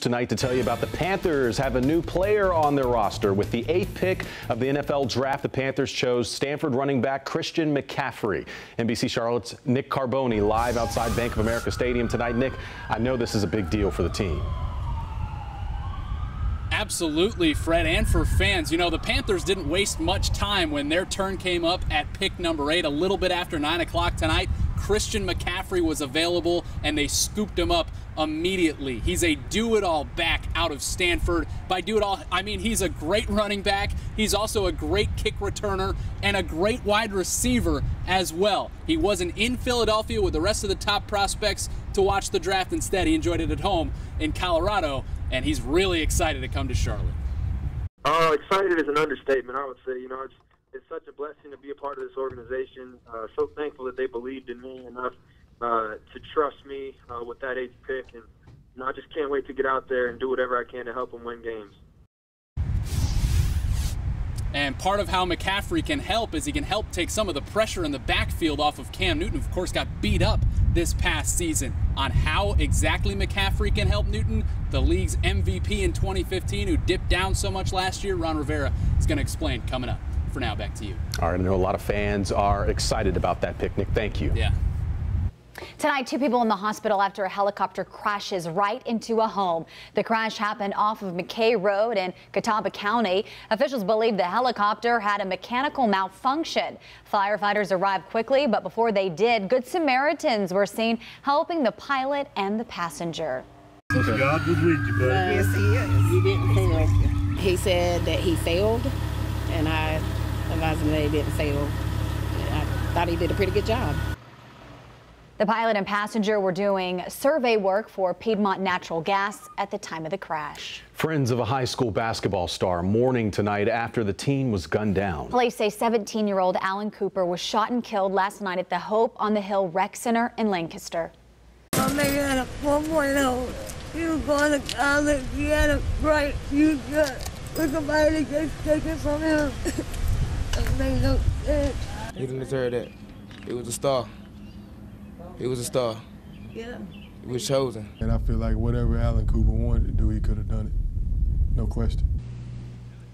Tonight to tell you about the Panthers have a new player on their roster. With the 8th pick of the NFL draft, the Panthers chose Stanford running back Christian McCaffrey. NBC Charlotte's Nick Carboni live outside Bank of America Stadium tonight. Nick, I know this is a big deal for the team. Absolutely, Fred, and for fans. You know, the Panthers didn't waste much time when their turn came up at pick number 8. A little bit after 9 o'clock tonight, Christian McCaffrey was available, and they scooped him up immediately. He's a do-it-all back out of Stanford. By do-it-all, I mean he's a great running back. He's also a great kick returner and a great wide receiver as well. He wasn't in Philadelphia with the rest of the top prospects to watch the draft. Instead, he enjoyed it at home in Colorado, and he's really excited to come to Charlotte. Excited is an understatement, I would say. You know, it's such a blessing to be a part of this organization. So thankful that they believed in me enough to trust me with that 8th pick. And you know, I just can't wait to get out there and do whatever I can to help them win games. And part of how McCaffrey can help is he can help take some of the pressure in the backfield off of Cam Newton, who, of course, got beat up this past season. On how exactly McCaffrey can help Newton, the league's MVP in 2015, who dipped down so much last year, Ron Rivera, is going to explain coming up. For now, back to you. All right, I know a lot of fans are excited about that picnic. Thank you. Yeah. Tonight, 2 people in the hospital after a helicopter crashes right into a home. The crash happened off of McKay Road in Catawba County. Officials believe the helicopter had a mechanical malfunction. Firefighters arrived quickly, but before they did, Good Samaritans were seen helping the pilot and the passenger. God was with you, buddy. Yes, he is. He didn't seem like it. He said that he failed, and I advised him that he didn't fail. I thought he did a pretty good job. The pilot and passenger were doing survey work for Piedmont Natural Gas at the time of the crash. Friends of a high school basketball star mourning tonight after the teen was gunned down. Police say 17-year-old Alan Cooper was shot and killed last night at the Hope on the Hill Rec Center in Lancaster. My man had a 4.0. He was going to college. He had a bright future. For somebody to get taken from him. That made no sense. He didn't deserve that. He was a star. He was a star. Yeah. He was chosen. And I feel like whatever Alan Cooper wanted to do, he could have done it. No question.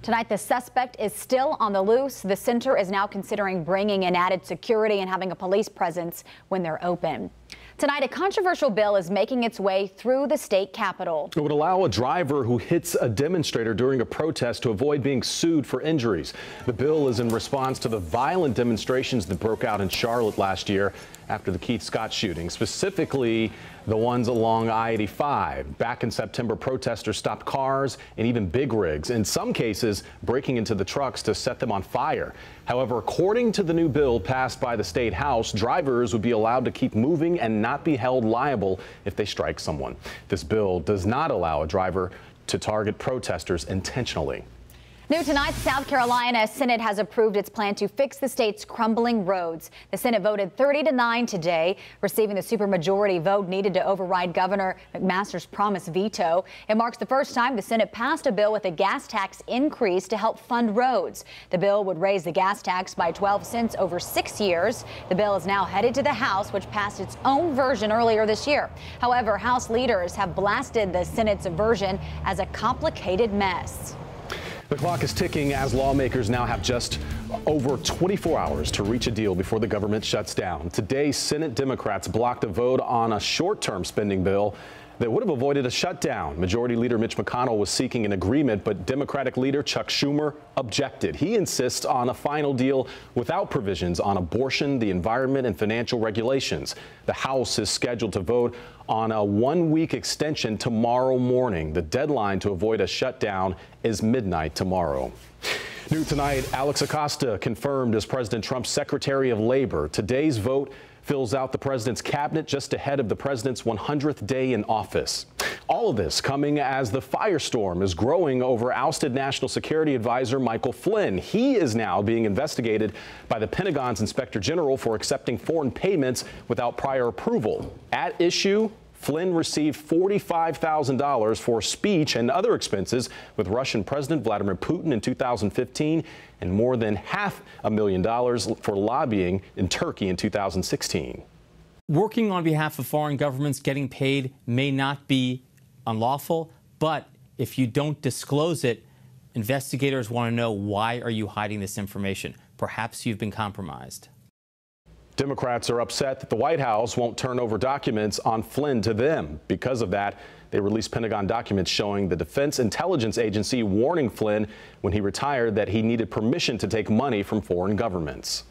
Tonight, the suspect is still on the loose. The center is now considering bringing in added security and having a police presence when they're open. Tonight, a controversial bill is making its way through the state capitol. It would allow a driver who hits a demonstrator during a protest to avoid being sued for injuries. The bill is in response to the violent demonstrations that broke out in Charlotte last year after the Keith Scott shooting, specifically the ones along I-85. Back in September, protesters stopped cars and even big rigs, in some cases breaking into the trucks to set them on fire. However, according to the new bill passed by the state house, drivers would be allowed to keep moving and not be held liable if they strike someone. This bill does not allow a driver to target protesters intentionally. New tonight, South Carolina Senate has approved its plan to fix the state's crumbling roads. The Senate voted 30-9 today, receiving the supermajority vote needed to override Governor McMaster's promised veto. It marks the first time the Senate passed a bill with a gas tax increase to help fund roads. The bill would raise the gas tax by 12 cents over 6 years. The bill is now headed to the House, which passed its own version earlier this year. However, House leaders have blasted the Senate's version as a complicated mess. The clock is ticking as lawmakers now have just over 24 hours to reach a deal before the government shuts down. Today, Senate Democrats blocked a vote on a short-term spending bill that would have avoided a shutdown. Majority Leader Mitch McConnell was seeking an agreement, but Democratic Leader Chuck Schumer objected. He insists on a final deal without provisions on abortion, the environment, and financial regulations. The House is scheduled to vote on a 1-week extension tomorrow morning. The deadline to avoid a shutdown is midnight tomorrow. New tonight, Alex Acosta confirmed as President Trump's Secretary of Labor. Today's vote fills out the president's cabinet just ahead of the president's 100th day in office. All of this coming as the firestorm is growing over ousted National Security Advisor Michael Flynn. He is now being investigated by the Pentagon's Inspector General for accepting foreign payments without prior approval. At issue, Flynn received $45,000 for speech and other expenses with Russian President Vladimir Putin in 2015 and more than $500,000 for lobbying in Turkey in 2016. Working on behalf of foreign governments getting paid may not be unlawful, But if you don't disclose it, investigators want to know, why are you hiding this information? Perhaps you've been compromised. Democrats are upset that the White House won't turn over documents on Flynn to them. Because of that, they released Pentagon documents showing the Defense Intelligence Agency warning Flynn when he retired that he needed permission to take money from foreign governments.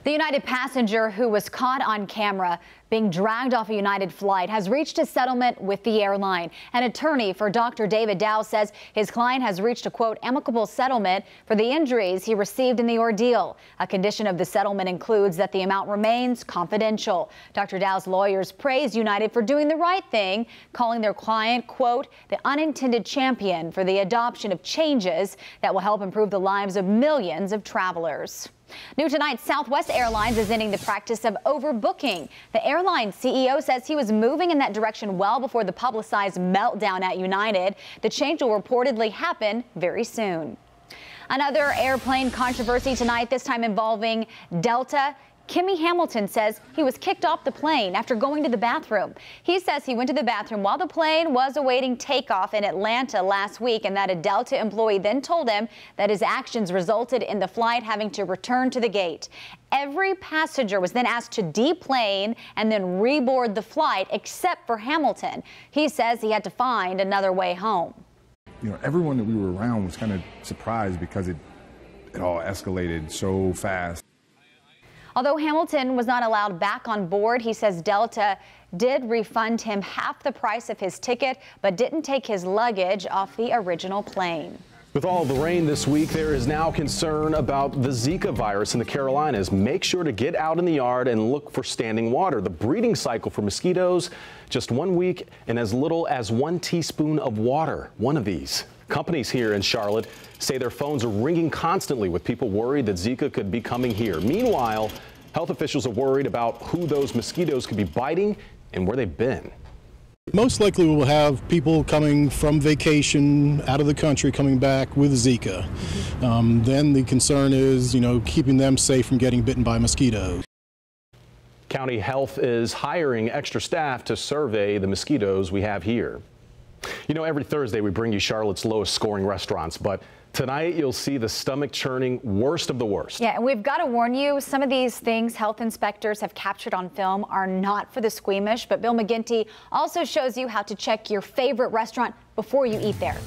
The United passenger who was caught on camera being dragged off a United flight has reached a settlement with the airline. An attorney for Dr. David Dow says his client has reached a, quote, amicable settlement for the injuries he received in the ordeal. A condition of the settlement includes that the amount remains confidential. Dr. Dow's lawyers praised United for doing the right thing, calling their client, quote, the unintended champion for the adoption of changes that will help improve the lives of millions of travelers. New tonight, Southwest Airlines is ending the practice of overbooking. The airline CEO says he was moving in that direction well before the publicized meltdown at United. The change will reportedly happen very soon. Another airplane controversy tonight, this time involving Delta. Kimmy Hamilton says he was kicked off the plane after going to the bathroom. He says he went to the bathroom while the plane was awaiting takeoff in Atlanta last week, and that a Delta employee then told him that his actions resulted in the flight having to return to the gate. Every passenger was then asked to deplane and then reboard the flight except for Hamilton. He says he had to find another way home. You know, everyone that we were around was kind of surprised because it all escalated so fast. Although Hamilton was not allowed back on board, he says Delta did refund him half the price of his ticket, but didn't take his luggage off the original plane. With all the rain this week, there is now concern about the Zika virus in the Carolinas. Make sure to get out in the yard and look for standing water. The breeding cycle for mosquitoes, just 1 week and as little as 1 teaspoon of water. One of these. Companies here in Charlotte say their phones are ringing constantly with people worried that Zika could be coming here. Meanwhile, health officials are worried about who those mosquitoes could be biting and where they've been. Most likely we'll have people coming from vacation out of the country coming back with Zika. Then the concern is, keeping them safe from getting bitten by mosquitoes. County Health is hiring extra staff to survey the mosquitoes we have here. Every Thursday we bring you Charlotte's lowest scoring restaurants, but tonight you'll see the stomach-churning worst of the worst. Yeah, and we've got to warn you, some of these things health inspectors have captured on film are not for the squeamish, but Bill McGinty also shows you how to check your favorite restaurant before you eat there.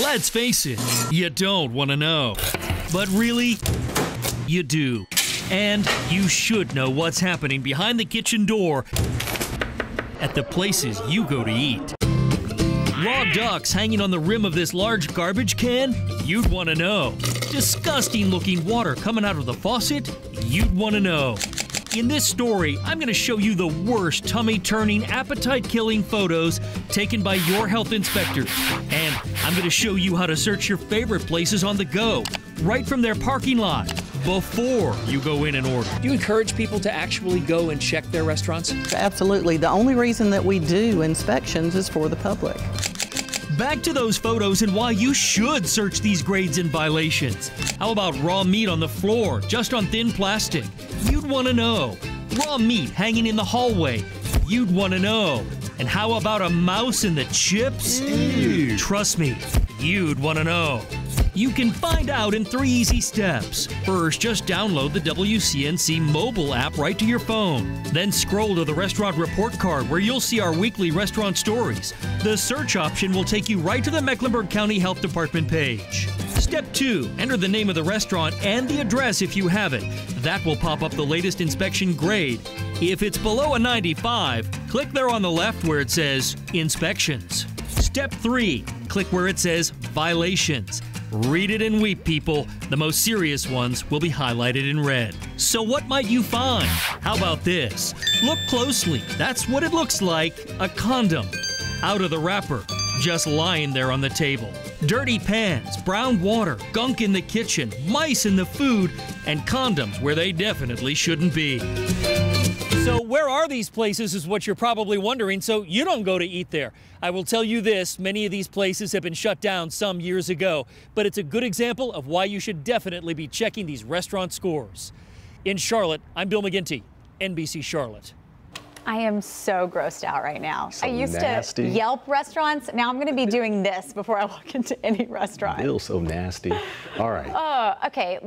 Let's face it, you don't want to know. But really, you do. And you should know what's happening behind the kitchen door at the places you go to eat. Raw ducks hanging on the rim of this large garbage can? You'd want to know. Disgusting looking water coming out of the faucet? You'd want to know. In this story, I'm going to show you the worst tummy-turning, appetite-killing photos taken by your health inspectors. And I'm going to show you how to search your favorite places on the go, right from their parking lot, before you go in and order. Do you encourage people to actually go and check their restaurants? Absolutely. The only reason that we do inspections is for the public. Back to those photos and why you should search these grades and violations. How about raw meat on the floor, just on thin plastic? You'd want to know. Raw meat hanging in the hallway? You'd want to know. And how about a mouse in the chips? Ew. Trust me, you'd want to know. You can find out in 3 easy steps. First, just download the WCNC mobile app right to your phone. Then scroll to the restaurant report card where you'll see our weekly restaurant stories. The search option will take you right to the Mecklenburg County Health Department page. Step 2, enter the name of the restaurant and the address if you have it. That will pop up the latest inspection grade. If it's below a 95, click there on the left where it says Inspections. Step 3, click where it says Violations. Read it and weep, people. The most serious ones will be highlighted in red. So what might you find? How about this? Look closely. That's what it looks like. A condom. Out of the wrapper. Just lying there on the table. Dirty pans, brown water, gunk in the kitchen, mice in the food, and condoms where they definitely shouldn't be. So where are these places is what you're probably wondering, so you don't go to eat there. I will tell you this, many of these places have been shut down some years ago, but it's a good example of why you should definitely be checking these restaurant scores. In Charlotte, I'm Bill McGinty, NBC Charlotte. I am so grossed out right now. So I used nasty. to Yelp restaurants. Now I'm going to be doing this before I walk into any restaurant. Feels so nasty. All right. Okay.